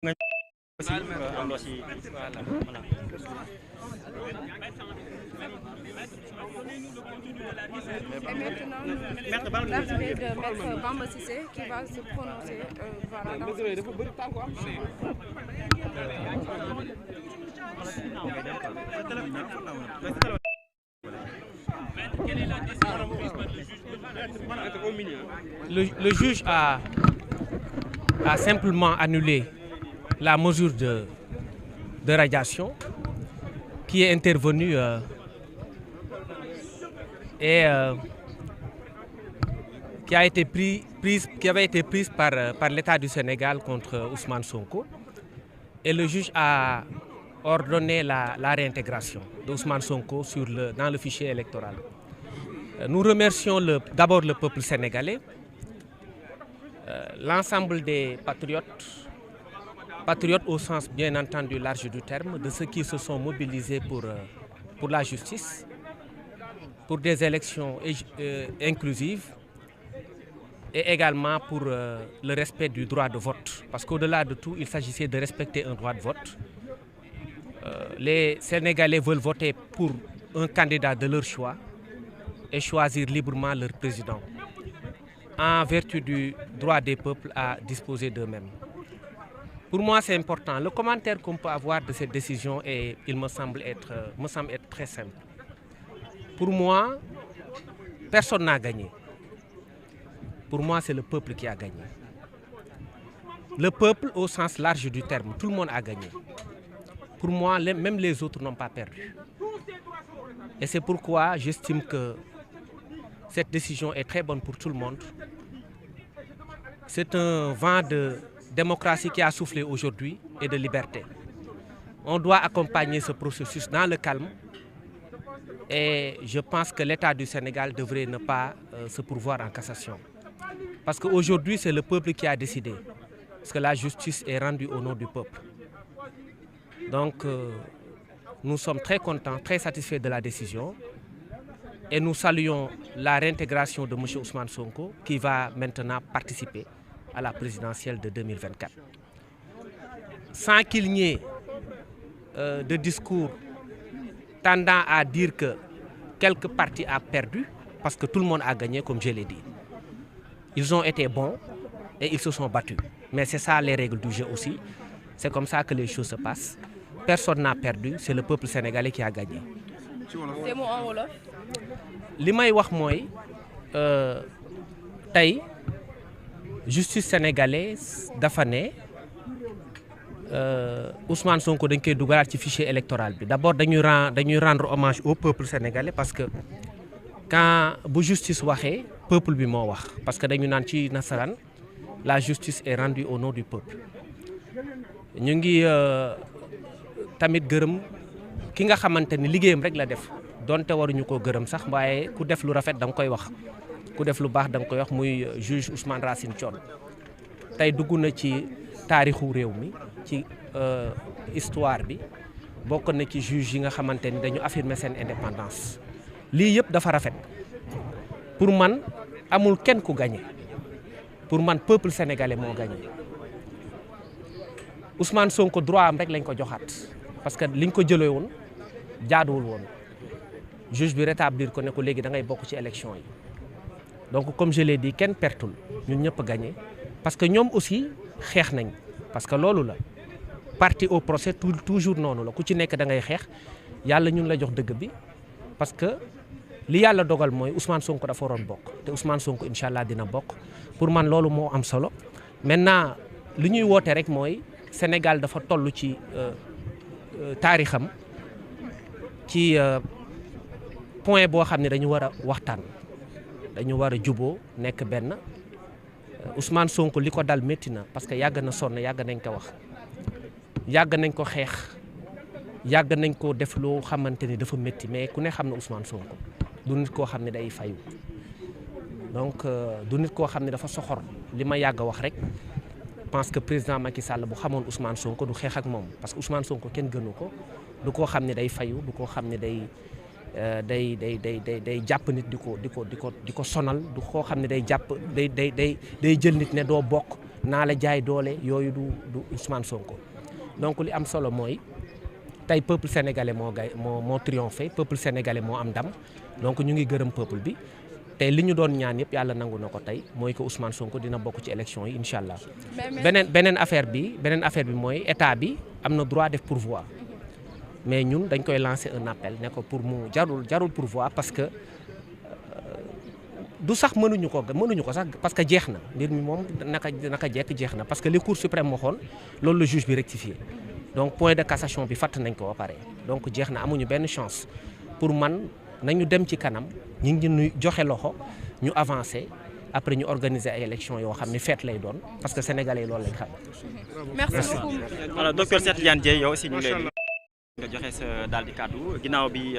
Et maintenant, l'arrivée de Maître Bamba Cissé qui va se prononcer Le juge a simplement annulé la mesure de radiation qui est intervenue qui avait été prise par l'État du Sénégal contre Ousmane Sonko, et le juge a ordonné la réintégration d'Ousmane Sonko dans le fichier électoral. Nous remercions d'abord le peuple sénégalais, l'ensemble des patriotes au sens bien entendu large du terme, de ceux qui se sont mobilisés pour la justice, pour des élections inclusives et également pour le respect du droit de vote. Parce qu'au-delà de tout, il s'agissait de respecter un droit de vote. Les Sénégalais veulent voter pour un candidat de leur choix et choisir librement leur président, en vertu du droit des peuples à disposer d'eux-mêmes. Pour moi, c'est important. Le commentaire qu'on peut avoir de cette décision, il me semble être très simple. Pour moi, personne n'a gagné. Pour moi, c'est le peuple qui a gagné. Le peuple au sens large du terme, tout le monde a gagné. Pour moi, même les autres n'ont pas perdu. Et c'est pourquoi j'estime que cette décision est très bonne pour tout le monde. C'est un vent de démocratie qui a soufflé aujourd'hui et de liberté. On doit accompagner ce processus dans le calme et je pense que l'État du Sénégal devrait ne pas se pourvoir en cassation. Parce qu'aujourd'hui, c'est le peuple qui a décidé. Parce que la justice est rendue au nom du peuple. Donc, nous sommes très contents, très satisfaits de la décision. Et nous saluons la réintégration de M. Ousmane Sonko qui va maintenant participer à la présidentielle de 2024. Sans qu'il n'y ait de discours tendant à dire que quelque parti a perdu, parce que tout le monde a gagné, comme je l'ai dit. Ils ont été bons et ils se sont battus. Mais c'est ça les règles du jeu aussi. C'est comme ça que les choses se passent. Personne n'a perdu, c'est le peuple sénégalais qui a gagné. Li may wax mooy tey justice sénégalaise dafa ne Ousmane Sonko dañ koy dugalaat ci fichier électoral bi. D'abord dañuy rendre hommage au peuple sénégalais parce que quand bu justice waxee peuple bi moo wax, parce que dañu naan ci nasaraan la justice est rendue au nom du peuple. Ñu ngi tamit gërëm ki nga xamante ni liggéeyam rek la def. Donte waruñu ko gërëm sax, waaye ku def lu rafet da nga koy wax, ku def lu baax da nga koy wax, muy juge Ousmane Racine Thion. Tey dugg na ci taarixu réew mi, ci histoire bi, bokk na ci juge yi nga xamante ni dañu affirmer seen indépendance. Lii yëpp dafa rafet. Pour man amul kenn ku gagné. Pour man peuple sénégalais moo gagné. Ousmane Sonko droit am rek lañ ko joxaat parce que liñ ko jëlee woon jaaduwul woon. Juge bi rétablir ko ne ko léegi da ngay bokk ci élection yi. Donc comme je l'ai dit, kenn pertul, ñun ñëpp gagné parce que ñoom aussi xeex nañ, parce que loolu la parti au procès toujours noonu la, ku ci nekk da ngay xeex. Yàlla ñun la jox dëgg bi parce que li yàlla dogal mooy Ousmane Sonko dafa waroon bokk te Ousmane Sonko incha allah dina bokk. Pour man loolu moo am solo. Maintenant li ñuy woote rek mooy Sénégal dafa toll ci taarixam ci point boo xam ne dañu war a waxtaan, dañu war a juboo nekk benn. Ousmane Sonko li ko dal métti na parce que yàgg na sonn, yàgg nañ ko wax, yàgg nañ ko xeex, yàgg nañ ko def loo xamante ni dafa métti, mais ku ne xam ne Ousmane Sonko du nit koo xam ne day fayu. Donc du nit koo xam ne dafa soxor. Li ma yàgg a wax rek, pense que président Macky Sall bu xamoon Ousmane Sonko du xeex ak moom, parce que Ousmane Sonko kenn gënu ko, du koo xam ne day fayu, du koo xam ne day jàpp nit di ko sonal, du koo xam ne day jàpp day jël nit ne doo bokk naa la jaay doole yooyu du Ousmane Sonko. Donc li am solo mooy tey peuple sénégalais moo triomphé peuple sénégalais moo am ndam donc ñu ngi gërëm peuple bi te li ñu doon ñaan yëpp yàlla nangu na ko tey mooy que Ousmane Sonko dina bokk ci élection yi incha allah. beneen affaire bi mooy état bi am na droit def pourvoi mais ñun dañ koy lancer un appel ne ko pour mu jarul pourvoi parce que du sax mënuñu ko sax parce que jeex na mbir mi moom naka jekk jeex na parce que li Cour suprême waxoon loolu la juge bi rectifié donc point de cassation bi fàtt nañ ko ba pare donc jeex na amuñu benn chance pour man nañu dem ci kanam ñu ngi ñu joxe loxo ñu avancer après ñu organiser ay élections yoo xam ne fête lay doon parce que sénégalais loolu lañ xam. merci beaucoup. alors docteur Cheikh Tidiane Dièye yow aussi ñu ngi lay nga joxe sa daal di kàddu ginnaaw bi.